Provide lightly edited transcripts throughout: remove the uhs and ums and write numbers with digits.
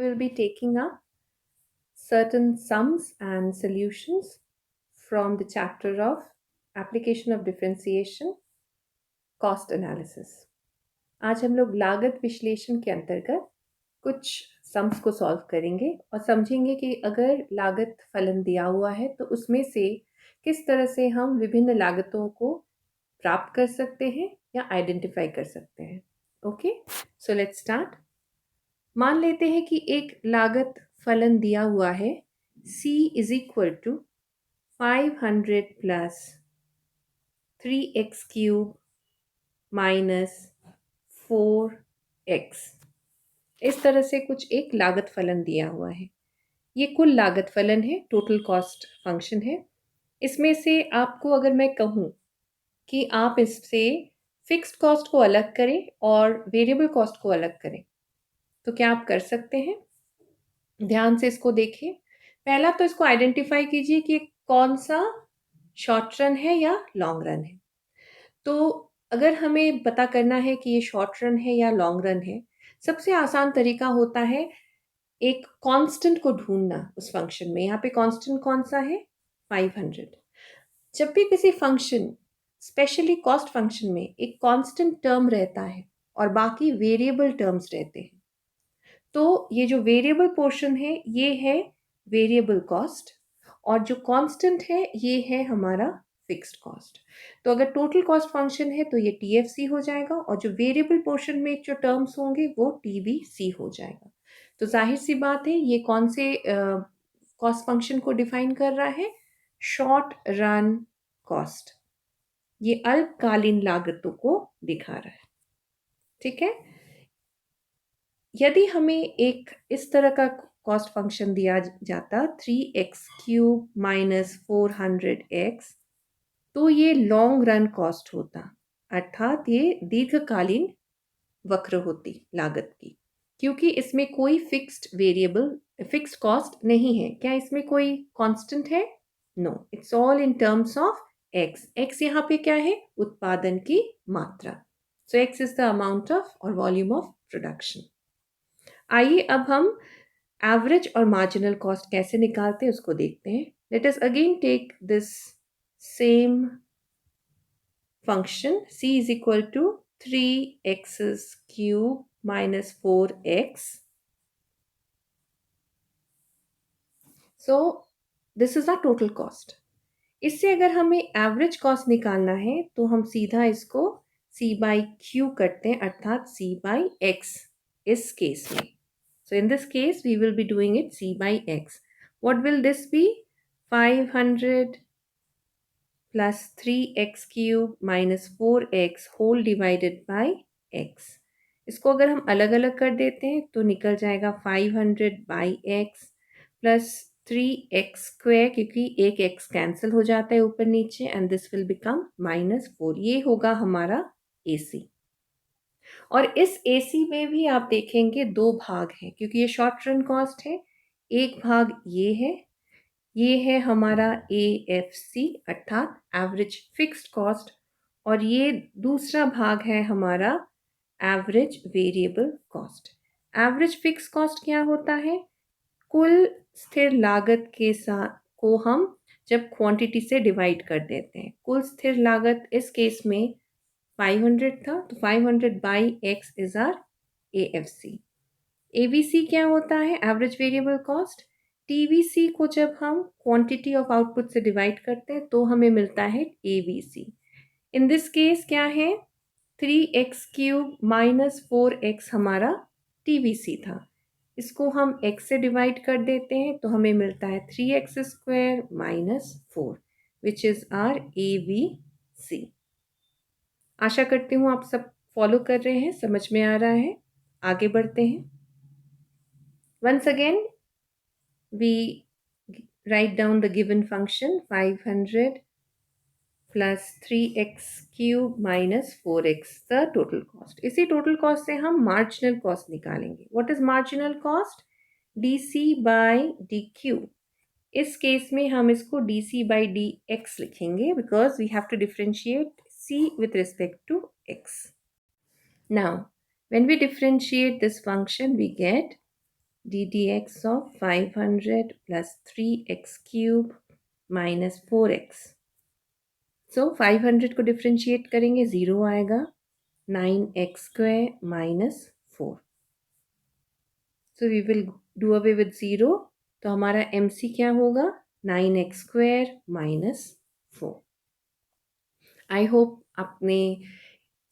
will be taking up certain sums and solutions from the chapter of application of differentiation, cost analysis. आज हम लोग लागत विश्लेषण के अंतर्गत कुछ सम्स को सॉल्व करेंगे और समझेंगे कि अगर लागत फलन दिया हुआ है तो उसमें से किस तरह से हम विभिन्न लागतों को प्राप्त कर सकते हैं या आइडेंटिफाई कर सकते हैं. Okay, so let's start. मान लेते हैं कि एक लागत फलन दिया हुआ है C is equal to 500 plus 3x cube minus 4x. इस तरह से कुछ एक लागत फलन दिया हुआ है. ये कुल लागत फलन है, टोटल कॉस्ट फंक्शन है. इसमें से आपको अगर मैं कहूँ कि आप इससे फिक्स्ड कॉस्ट को अलग करें और वेरिएबल कॉस्ट को अलग करें, तो क्या आप कर सकते हैं? ध्यान से इसको देखें. पहला तो इसको आइडेंटिफाई कीजिए कि कौन सा शॉर्ट रन है या लॉन्ग रन है. तो अगर हमें पता करना है कि ये शॉर्ट रन है या लॉन्ग रन है, सबसे आसान तरीका होता है एक कांस्टेंट को ढूंढना उस फंक्शन में. यहाँ पे कांस्टेंट कौन सा है? 500. जब भी किसी फंक्शन, स्पेशली कॉस्ट फंक्शन में, एक कांस्टेंट टर्म रहता है और बाकी वेरिएबल टर्म्स रहते हैं, तो ये जो वेरिएबल पोर्शन है ये है वेरिएबल कॉस्ट और जो कांस्टेंट है ये है हमारा फिक्स्ड कॉस्ट. तो अगर टोटल कॉस्ट फंक्शन है तो ये TFC हो जाएगा और जो वेरिएबल पोर्शन में जो टर्म्स होंगे वो TBC हो जाएगा. तो जाहिर सी बात है ये कौन से कॉस्ट फंक्शन को डिफाइन कर रहा है? Short run cost. ये अल्पकालीन लागतों को दिखा रहा है. ठीक है. यदि हमें एक इस तरह का कॉस्ट फंक्शन दिया जाता 3x क्यूब माइनस 400x, तो ये लॉन्ग रन कॉस्ट होता, अर्थात ये दीर्घकालीन वक्र होती लागत की, क्योंकि इसमें कोई फिक्स्ड कॉस्ट नहीं है. क्या इसमें कोई कांस्टेंट है? No, it's all in terms of x. x यहाँ पे क्या है? उत्पादन की मात्रा. So x is the amount of और वॉल्यूम ऑफ प्रोडक्शन. आइए अब हम एवरेज और मार्जिनल कॉस्ट कैसे निकालते हैं उसको देखते हैं. Let us again take this same function C is equal to 3x cube minus 4x. So this is our total cost. इससे अगर हमें एवरेज कॉस्ट निकालना है तो हम सीधा इसको C by Q करते हैं, अर्थात C by X इस केस में. So in this case we will be doing it C by X. What will this be? 500 plus 3x cube minus 4x whole divided by x. इसको अगर हम अलग अलग कर देते हैं तो निकल जाएगा 500 by x plus 3x square, क्योंकि एक x कैंसिल हो जाता है ऊपर नीचे, and this will become minus 4. ये होगा हमारा AC. और इस AC में भी आप देखेंगे दो भाग हैं, क्योंकि ये शॉर्ट रन कॉस्ट है. एक भाग ये है हमारा AFC अर्थात एवरेज फिक्स्ड कॉस्ट, और ये दूसरा भाग है हमारा average variable cost. Average fix cost क्या होता है? कुल स्थिर लागत के साथ को हम जब क्वांटिटी से डिवाइड कर देते हैं. कुल स्थिर लागत इस केस में 500 था, तो 500 by x is our AFC. ABC क्या होता है? Average variable cost. TVC को जब हम क्वांटिटी ऑफ आउटपुट से डिवाइड करते हैं तो हमें मिलता है ABC. इन दिस केस क्या है? 3x क्यूब माइनस 4x हमारा TVC था. इसको हम x से डिवाइड कर देते हैं तो हमें मिलता है 3x square minus 4 which is our ABC. आशा करती हूँ आप सब फॉलो कर रहे हैं, समझ में आ रहा है. आगे बढ़ते हैं. Once again, we write down the given function 500 plus 3x cube minus 4x, the total cost. इसी total cost से हम marginal cost निकालेंगे. What is marginal cost? DC by DQ. इस केस में हम इसको DC by DX लिखेंगे because we have to differentiate C with respect to X. Now, when we differentiate this function, we get ddx of 500 plus 3x cube minus 4x. सो 500 को differentiate करेंगे 0 आएगा, 9x square minus 4. So we will do away with 0. तो हमारा MC क्या होगा? 9x square minus 4. I hope आपने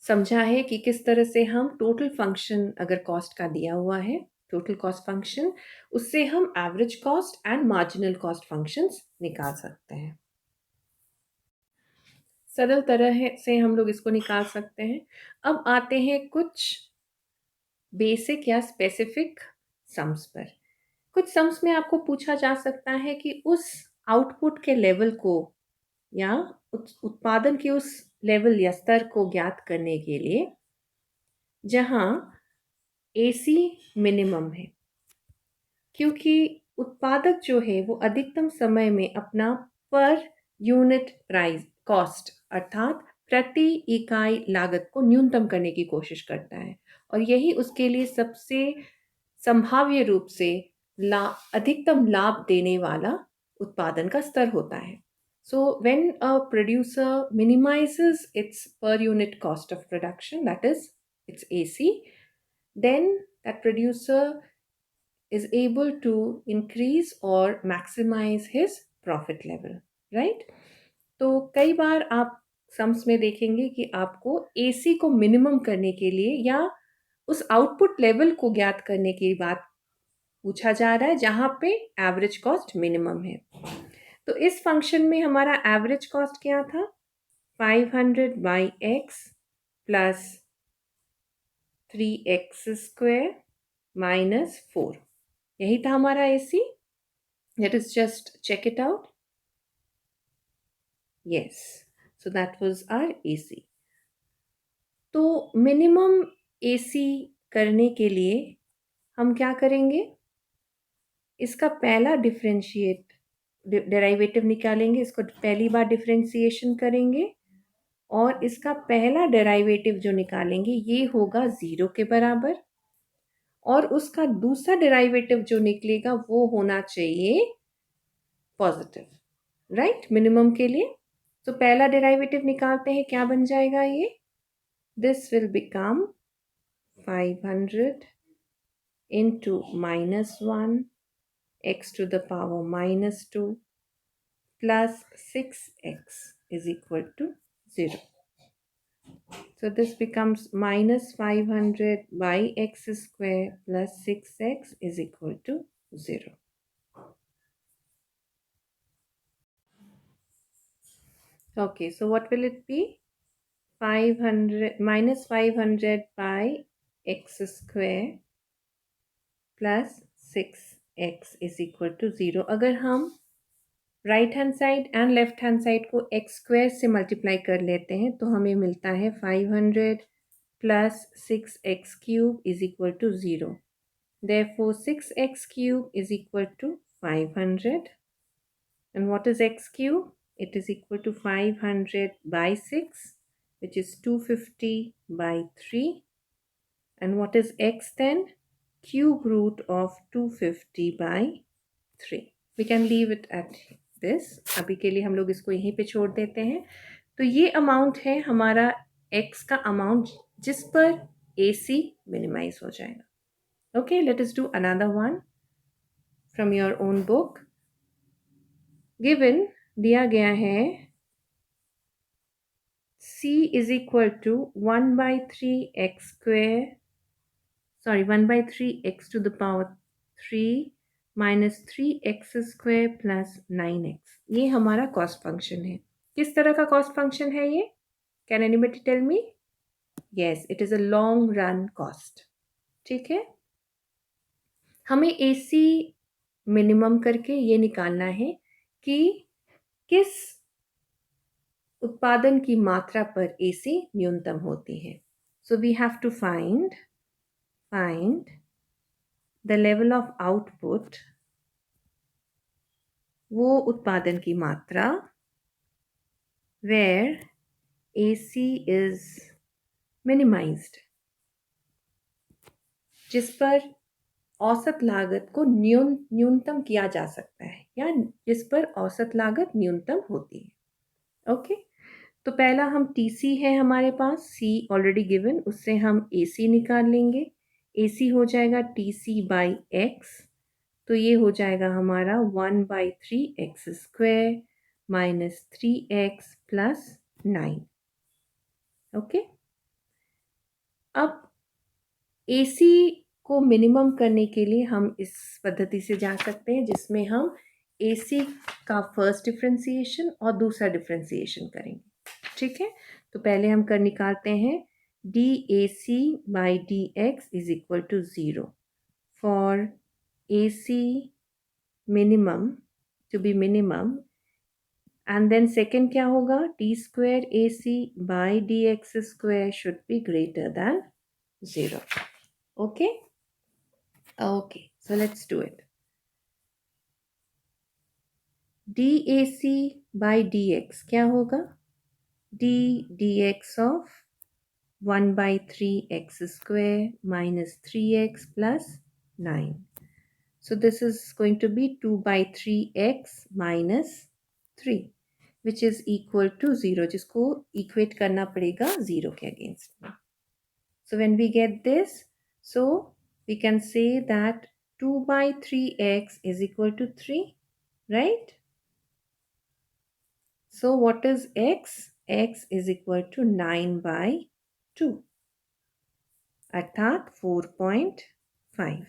समझा है कि किस तरह से हम टोटल फंक्शन अगर कॉस्ट का दिया हुआ है, टोटल कॉस्ट फंक्शन, उससे हम average cost and marginal cost functions निकाल सकते हैं. सरल तरह से हम लोग इसको निकाल सकते हैं. अब आते हैं कुछ बेसिक या स्पेसिफिक सम्स पर. कुछ सम्स में आपको पूछा जा सकता है कि उस आउटपुट के लेवल को या उत्पादन के उस लेवल या स्तर को ज्ञात करने के लिए जहां AC मिनिमम है, क्योंकि उत्पादक जो है वो अधिकतम समय में अपना पर यूनिट प्राइस कॉस्ट अर्थात प्रति इकाई लागत को न्यूनतम करने की कोशिश करता है, और यही उसके लिए सबसे संभाव्य रूप से अधिकतम लाभ देने वाला उत्पादन का स्तर होता है. So when a producer minimizes its per unit cost of production, that is its AC, then that producer is able to increase or maximize his profit level, right? तो कई बार आप सम्स में देखेंगे कि आपको AC को मिनिमम करने के लिए या उस आउटपुट लेवल को ज्ञात करने की बात पूछा जा रहा है जहां पे एवरेज कॉस्ट मिनिमम है. तो इस फंक्शन में हमारा एवरेज कॉस्ट क्या था? 500 by x plus 3x square minus 4. यही था हमारा AC. Let us just check it out. Yes, so that was our AC. तो मिनिमम AC करने के लिए हम क्या करेंगे? इसका पहला डेरिवेटिव निकालेंगे, इसको पहली बार डिफरेंशिएशन करेंगे और इसका पहला डेरिवेटिव जो निकालेंगे ये होगा 0 के बराबर, और उसका दूसरा डेरिवेटिव जो निकलेगा वो होना चाहिए पॉजिटिव, राइट? मिनिमम के लिए. तो पहला डेरिवेटिव निकालते हैं, क्या बन जाएगा ये? This will become 500 into -1 x to the power -2 plus 6x is equal to 0. So this becomes minus 500 by x square plus 6x is equal to 0. Okay, so what will it be? 500 minus 500 by x square plus 6x is equal to 0. अगर हम right hand side and left hand side को x square से multiply कर लेते हैं तो हमें मिलता है 500 plus 6x cube is equal to 0. Therefore 6x cube is equal to 500. And what is x cube? It is equal to 500 by 6, which is 250 by 3. And what is x then? Cube root of 250 by 3. We can leave it at this. अभी के लिए हम लोग इसको यहीं पे छोड़ देते हैं. तो ये अमाउंट है हमारा x का अमाउंट जिस पर AC मिनिमाइज हो जाएगा. Okay, let us do another one from your own book. Given दिया गया है C is equal to 1 by 3x square, sorry 1 by 3x to the power 3 minus 3x square plus 9x. ये हमारा cost function है. किस तरह का cost function है ये? Can anybody tell me? Yes, it is a long run cost. ठीक है, हमें AC मिनिमम करके ये निकालना है कि किस उत्पादन की मात्रा पर AC न्यूनतम होती है. So we have to find the level of output, वो उत्पादन की मात्रा where AC is minimized, जिस पर औसत लागत को न्यूनतम किया जा सकता है या जिस पर औसत लागत न्यूनतम होती है। ओके, तो पहला हम TC है हमारे पास, C ऑलरेडी गिवन, उससे हम AC निकाल लेंगे। AC हो जाएगा TC बाई x, तो ये हो जाएगा हमारा 1/3x² minus 3x plus 9। Okay, अब AC को मिनिमम करने के लिए हम इस पद्धति से जा सकते हैं जिसमें हम AC का फर्स्ट डिफ्रेंसिएशन और दूसरा डिफ्रेंसिएशन करेंगे। ठीक है, तो पहले हम कर निकालते हैं dAC by dx is equal to 0 for AC minimum to be minimum, and then second क्या होगा, d square AC by dx square should be greater than 0. Okay, so let's do it. dAC by dx क्या होगा, dx of 1/3x² minus 3x plus 9. So this is going to be 2/3x minus 3 which is equal to 0, जिसको equate करना पड़ेगा 0 के against में. So when we get this, so we can say that 2/3x is equal to 3, right? So what is x? X is equal to 9/2 अर्थात 4.5.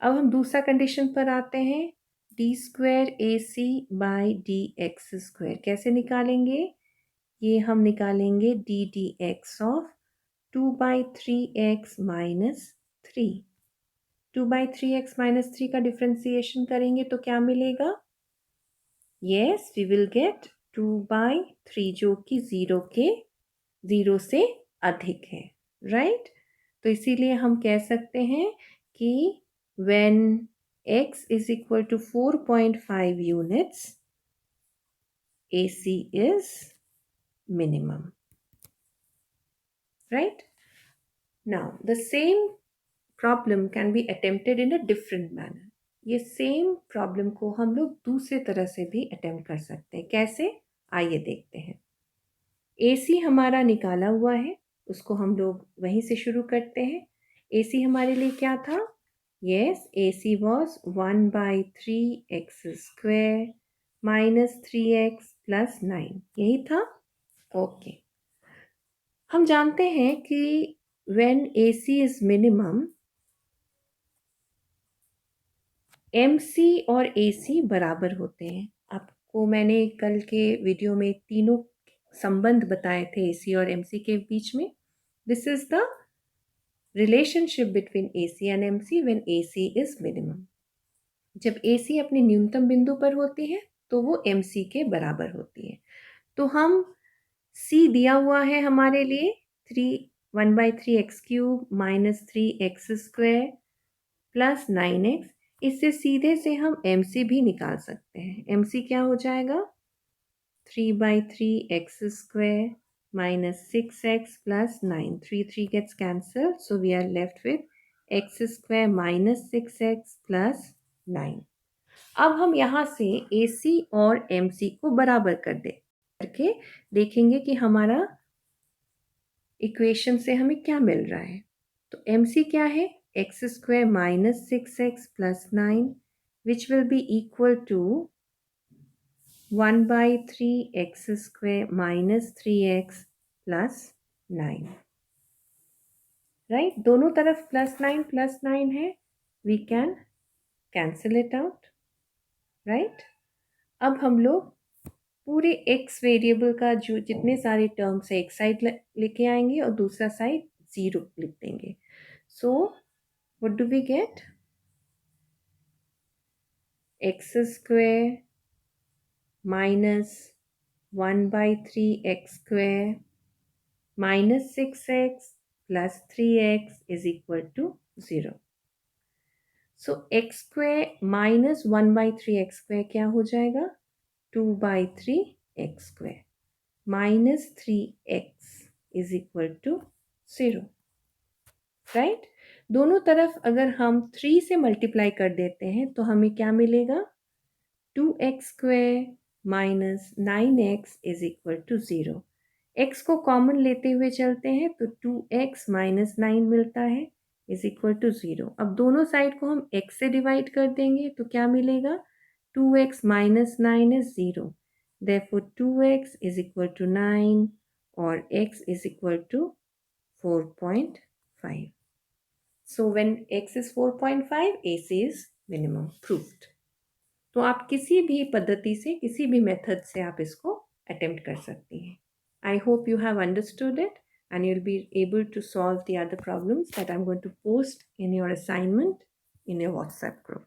अब हम दूसरा condition पर आते हैं, d² AC बाई dx²। कैसे निकालेंगे, ये हम निकालेंगे dx of 2/3x minus 3। 2/3x minus 3 का डिफ्रेंसिएशन करेंगे तो क्या मिलेगा, यस वी विल गेट 2/3 जो कि 0 से अधिक है, राइट? तो इसीलिए हम कह सकते हैं कि when x is equal to 4.5 units, AC is minimum, right? Now the same problem can be attempted in a different manner. ये सेम प्रॉब्लम को हम लोग दूसरे तरह से भी अटेम्प्ट कर सकते हैं। कैसे, आइए देखते हैं। AC हमारा निकाला हुआ है, उसको हम लोग वहीं से शुरू करते हैं। AC हमारे लिए क्या था, yes, AC was 1/3x² minus 3x plus 9, यही था। ओके, हम जानते हैं कि when AC is minimum, MC और AC बराबर होते हैं। आपको मैंने कल के वीडियो में तीनों संबंध बताए थे AC और MC के बीच में। This is the relationship between AC and MC when AC is minimum. जब AC अपने न्यूनतम बिंदु पर होती है तो वो MC के बराबर होती है। तो हम C दिया हुआ है हमारे लिए 1/3x³ minus 3x² plus 9x, इससे सीधे से हम MC भी निकाल सकते हैं। MC क्या हो जाएगा, 3/3x² minus 6x plus 9. 3 gets cancelled, so we are left with x² minus 6x plus 9. अब हम यहाँ से AC और MC को बराबर करके देखेंगे कि हमारा इक्वेशन से हमें क्या मिल रहा है। तो MC क्या है, x² minus 6x plus 9 which will be equal to 1/3x² minus 3x plus 9, right? दोनों तरफ +9 है, we can cancel it out, right? अब हम लोग पूरे x वेरिएबल का जो जितने सारे टर्म्स है एक साइड लेके आएंगे और दूसरा साइड 0 लिख देंगे। So what do we get, x² minus 1/3x² minus 6x plus 3x is equal to 0. So x² minus 1/3x² क्या हो जाएगा, 2/3x² minus 3x is equal to 0, right? दोनों तरफ अगर हम 3 से मल्टीप्लाई कर देते हैं तो हमें क्या मिलेगा? 2x² minus 9x is equal to 0। x को कॉमन लेते हुए चलते हैं तो 2x माइनस 9 मिलता है इज इक्वल टू 0। अब दोनों साइड को हम x से डिवाइड कर देंगे तो क्या मिलेगा? 2x minus 9 is 0। Therefore 2x is equal to 9 or x is equal to 4.5. So when x is 4.5, AC is minimum proved. तो आप किसी भी पद्धति से, किसी भी मेथड से आप इसको अटेम्प्ट कर सकती हैं। I hope you have understood it and you'll be able to solve the other problems that I'm going to post in your assignment in your WhatsApp group.